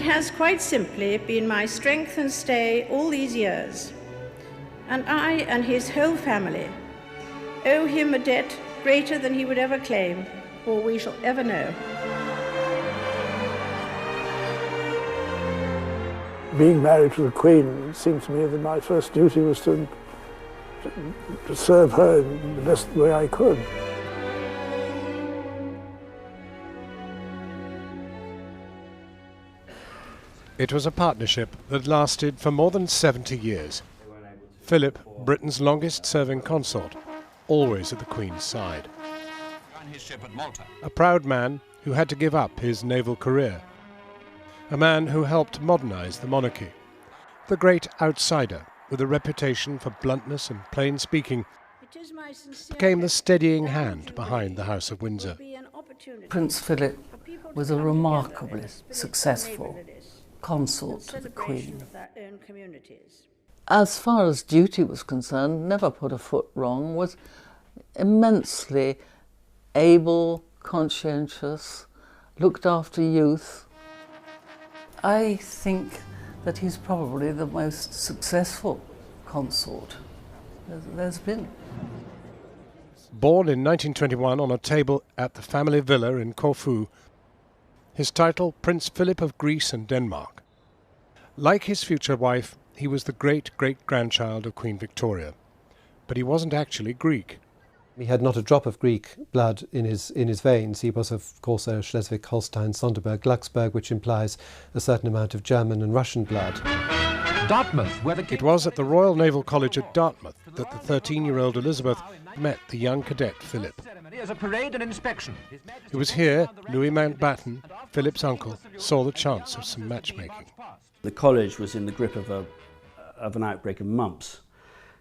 has quite simply been my strength and stay all these years, and I and his whole family owe him a debt greater than he would ever claim or we shall ever know. Being married to the Queen, it seemed to me that my first duty was to serve her in the best way I could. It was a partnership that lasted for more than 70 years. Philip, Britain's longest-serving consort, always at the Queen's side. A proud man who had to give up his naval career. A man who helped modernise the monarchy. The great outsider, with a reputation for bluntness and plain speaking, became the steadying hand behind the House of Windsor. Prince Philip was a remarkably successful consort to the Queen. As far as duty was concerned, never put a foot wrong, was immensely able, conscientious, looked after youth. I think that he's probably the most successful consort there's been. Born in 1921 on a table at the family villa in Corfu, his title Prince Philip of Greece and Denmark. Like his future wife, he was the great-great-grandchild of Queen Victoria, but he wasn't actually Greek. He had not a drop of Greek blood in his veins. He was, of course, a Schleswig-Holstein, Sonderburg, Glucksburg, which implies a certain amount of German and Russian blood. Dartmouth, it was at the Royal Naval College at Dartmouth that the 13-year-old Elizabeth met the young cadet Philip. It was here Louis Mountbatten, Philip's uncle, saw the chance of some matchmaking. The college was in the grip of an outbreak of mumps.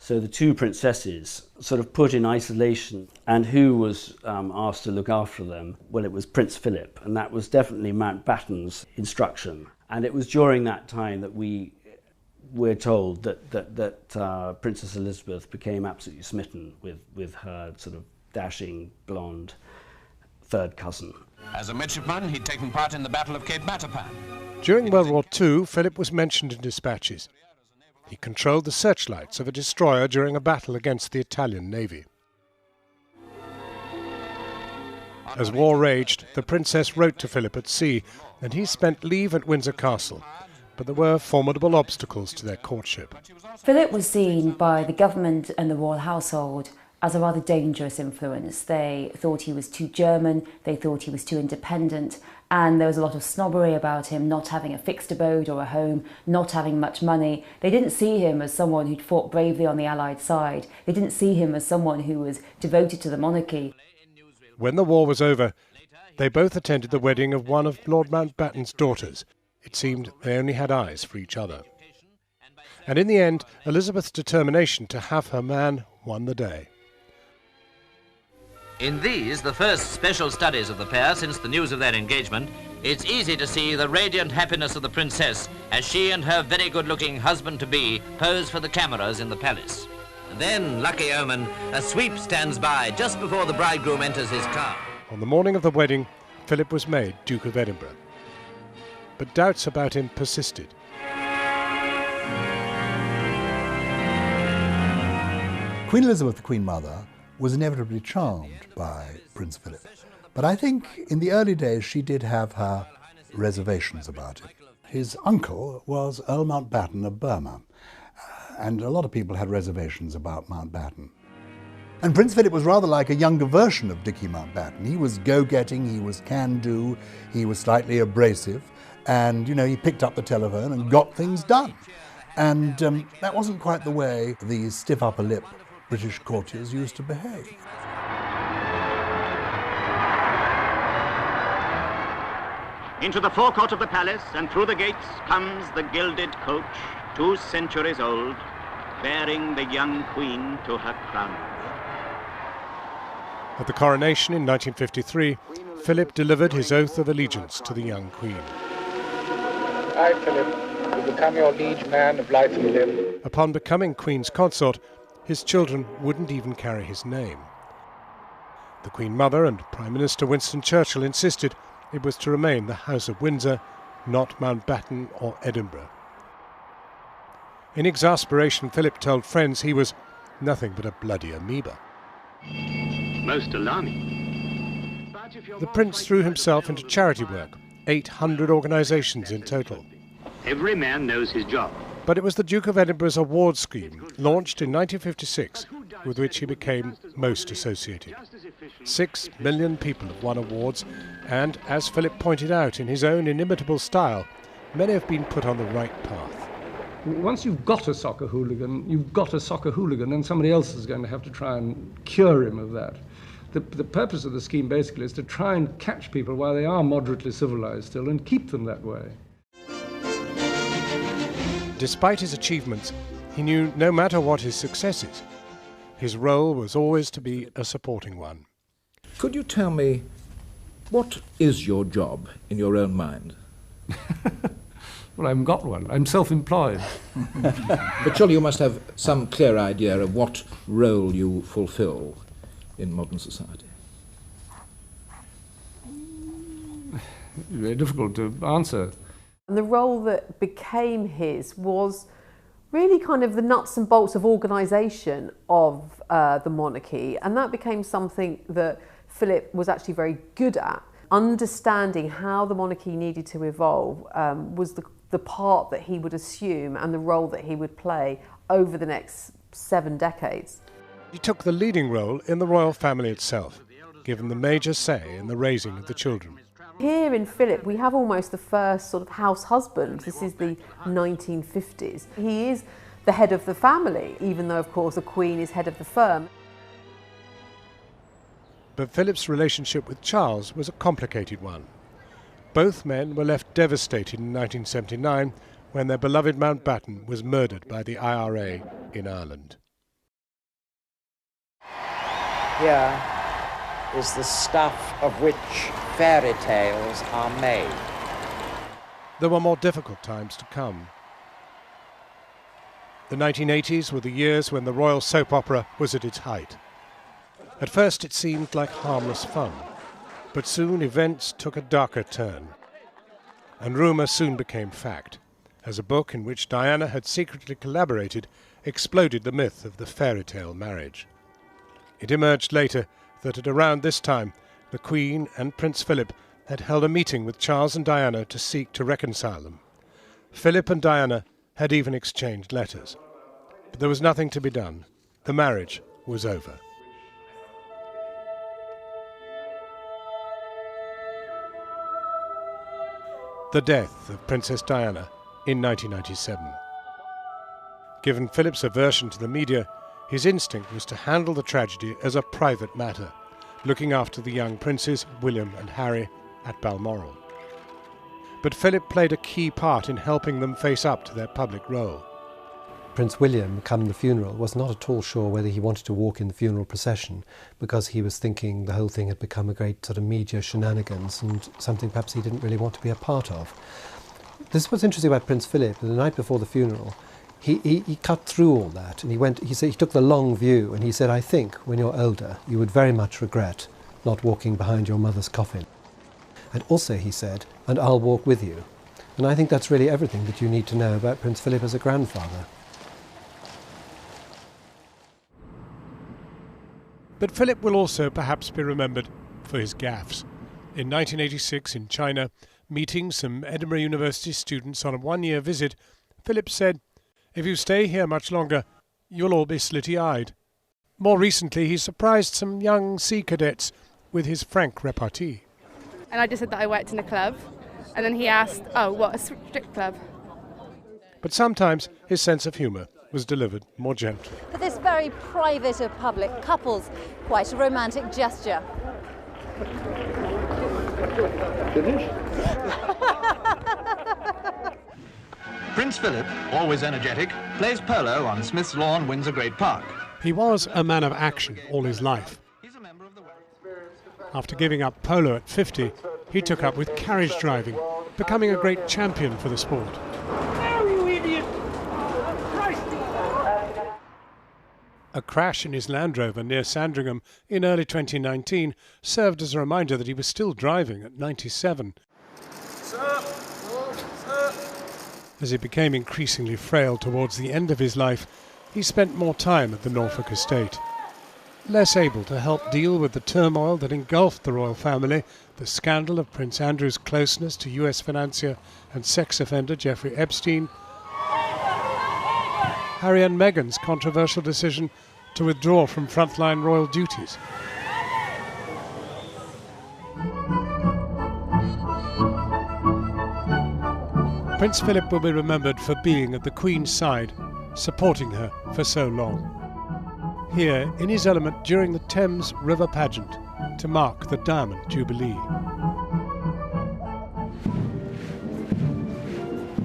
So the two princesses sort of put in isolation, and who was asked to look after them? Well, it was Prince Philip, and that was definitely Mountbatten's instruction. And it was during that time that we're told that Princess Elizabeth became absolutely smitten with her sort of dashing, blonde third cousin. As a midshipman, he'd taken part in the Battle of Cape Matapan. During World War II, Philip was mentioned in dispatches. He controlled the searchlights of a destroyer during a battle against the Italian Navy. As war raged, the princess wrote to Philip at sea, and he spent leave at Windsor Castle, but there were formidable obstacles to their courtship. Philip was seen by the government and the royal household as a rather dangerous influence. They thought he was too German, they thought he was too independent, and there was a lot of snobbery about him not having a fixed abode or a home, not having much money. They didn't see him as someone who'd fought bravely on the Allied side. They didn't see him as someone who was devoted to the monarchy. When the war was over, they both attended the wedding of one of Lord Mountbatten's daughters. It seemed they only had eyes for each other. And in the end, Elizabeth's determination to have her man won the day. In these, the first special studies of the pair since the news of their engagement, it's easy to see the radiant happiness of the princess as she and her very good-looking husband-to-be pose for the cameras in the palace. And then, lucky omen, a sweep stands by just before the bridegroom enters his car. On the morning of the wedding, Philip was made Duke of Edinburgh. But doubts about him persisted. Queen Elizabeth, the Queen Mother, was inevitably charmed by Prince Philip. But I think in the early days she did have her reservations about it. His uncle was Earl Mountbatten of Burma, and a lot of people had reservations about Mountbatten. And Prince Philip was rather like a younger version of Dickie Mountbatten. He was go-getting, he was can-do, he was slightly abrasive, and, you know, he picked up the telephone and got things done. And that wasn't quite the way the stiff upper lip British courtiers used to behave. Into the forecourt of the palace and through the gates comes the gilded coach, 2 centuries old, bearing the young queen to her crown. At the coronation in 1953, Philip delivered his oath of allegiance to the young queen. I, Philip, will become your liege man of life and limb. Upon becoming Queen's consort, his children wouldn't even carry his name. The Queen Mother and Prime Minister Winston Churchill insisted it was to remain the House of Windsor not Mountbatten or Edinburgh. In exasperation, Philip told friends he was nothing but a bloody amoeba. Most alarming. The prince threw himself into charity work, 800 organisations in total. Every man knows his job. But it was the Duke of Edinburgh's award scheme, launched in 1956, with which he became most associated. 6 million people have won awards, and, as Philip pointed out in his own inimitable style, many have been put on the right path. Once you've got a soccer hooligan, you've got a soccer hooligan, and somebody else is going to have to try and cure him of that. The purpose of the scheme basically is to try and catch people while they are moderately civilised still and keep them that way. Despite his achievements, he knew no matter what his successes, his role was always to be a supporting one. Could you tell me, what is your job in your own mind? Well, I haven't got one. I'm self-employed. But surely you must have some clear idea of what role you fulfil in modern society. Very difficult to answer. And the role that became his was really kind of the nuts and bolts of organisation of the monarchy, and that became something that Philip was actually very good at. Understanding how the monarchy needed to evolve was the part that he would assume and the role that he would play over the next 7 decades. He took the leading role in the royal family itself, given the major say in the raising of the children. Here in Philip, we have almost the first sort of house husband. This is the 1950s. He is the head of the family, even though, of course, the Queen is head of the firm. But Philip's relationship with Charles was a complicated one. Both men were left devastated in 1979 when their beloved Mountbatten was murdered by the IRA in Ireland. Here is the stuff of which fairy tales are made. There were more difficult times to come. The 1980s were the years when the royal soap opera was at its height. At first it seemed like harmless fun, but soon events took a darker turn. And rumour soon became fact, as a book in which Diana had secretly collaborated exploded the myth of the fairy tale marriage. It emerged later that at around this time the Queen and Prince Philip had held a meeting with Charles and Diana to seek to reconcile them. Philip and Diana had even exchanged letters. But there was nothing to be done. The marriage was over. The death of Princess Diana in 1997. Given Philip's aversion to the media, his instinct was to handle the tragedy as a private matter, looking after the young princes, William and Harry, at Balmoral. But Philip played a key part in helping them face up to their public role. Prince William, come the funeral, was not at all sure whether he wanted to walk in the funeral procession, because he was thinking the whole thing had become a great sort of media shenanigans and something perhaps he didn't really want to be a part of. This is what's interesting about Prince Philip. The night before the funeral, he cut through all that, and he took the long view, and he said, "I think when you're older you would very much regret not walking behind your mother's coffin." And also he said, "And I'll walk with you." And I think that's really everything that you need to know about Prince Philip as a grandfather. But Philip will also perhaps be remembered for his gaffes. In 1986 in China, meeting some Edinburgh University students on a one-year visit, Philip said, "If you stay here much longer, you'll all be slitty-eyed." More recently, he surprised some young sea cadets with his frank repartee. And I just said that I worked in a club, and then he asked, "Oh, what, a strip club?" But sometimes his sense of humour was delivered more gently. For this very private of public couples, quite a romantic gesture. Prince Philip, always energetic, plays polo on Smith's Lawn, Windsor Great Park. He was a man of action all his life. After giving up polo at 50, he took up with carriage driving, becoming a great champion for the sport. You idiot! A crash in his Land Rover near Sandringham in early 2019 served as a reminder that he was still driving at 97. Sir, As he became increasingly frail towards the end of his life, he spent more time at the Norfolk estate. Less able to help deal with the turmoil that engulfed the royal family, the scandal of Prince Andrew's closeness to US financier and sex offender Jeffrey Epstein, Harry and Meghan's controversial decision to withdraw from frontline royal duties. Prince Philip will be remembered for being at the Queen's side, supporting her for so long. Here, in his element during the Thames River pageant, to mark the Diamond Jubilee.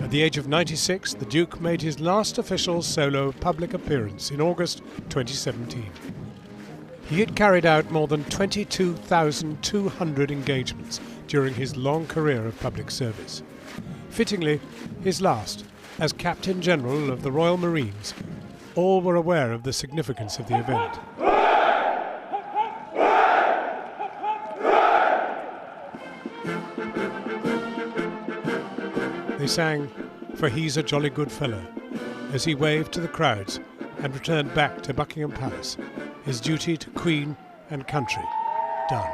At the age of 96, the Duke made his last official solo public appearance in August 2017. He had carried out more than 22,200 engagements during his long career of public service. Fittingly, his last as Captain General of the Royal Marines. All were aware of the significance of the event. They sang, "For He's a Jolly Good Fellow," as he waved to the crowds and returned back to Buckingham Palace, his duty to Queen and country done.